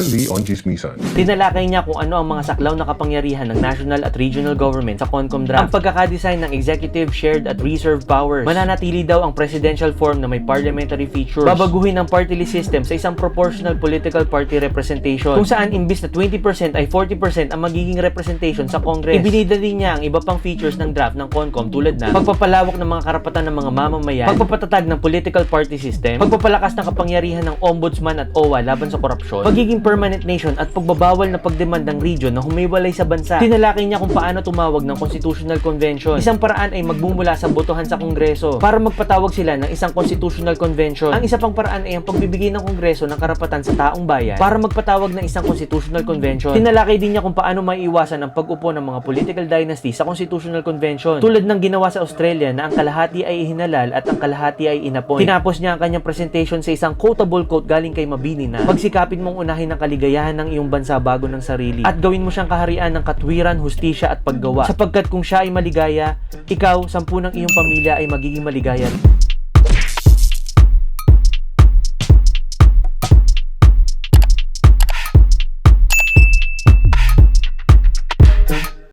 recently on Chismisan. Tinalakay niya kung ano ang mga saklaw na kapangyarihan ng national at regional government sa CONCOM draft. Ang pagkakadesign ng executive, shared at reserved powers. Mananatili daw ang presidential form na may parliamentary features. Babaguhin ang party list system sa isang proportional political party representation kung saan imbis na 20% ay 40% ang magiging representation sa Congress. Ibinida din niya ang iba pang features ng draft ng CONCOM tulad na pagpapalawak ng mga karapatan ng mga mamamayan, pagpapatatag ng political party system, pagpapalakas ng kapangyarihan ng ombudsman at OWA laban sa korupsyon, pagiging permanent nation at pagbabawal na pagdemand ng region na humiwalay sa bansa. Tinalakay niya kung paano tumawag ng Constitutional Convention. Isang paraan ay magmumula sa botohan sa Kongreso para magpatawag sila ng isang Constitutional Convention. Ang isa pang paraan ay ang pagbibigay ng Kongreso ng karapatan sa taong bayan para magpatawag ng isang Constitutional Convention. Tinalakay din niya kung paano maiiwasan ang pag-upo ng mga political dynasty sa Constitutional Convention tulad ng ginawa sa Australia na ang kalahati ay ihinalal at ang kalahati ay inappoint. Tinapos niya ang kanyang presentation sa isang quotable quote galing kay Mabini na pagsikapin mong unahin ang kaligayahan ng iyong bansa bago ng sarili at gawin mo siyang kaharian ng katwiran, hustisya at paggawa sapagkat kung siya ay maligaya, ikaw, 10 ng iyong pamilya ay magiging maligaya.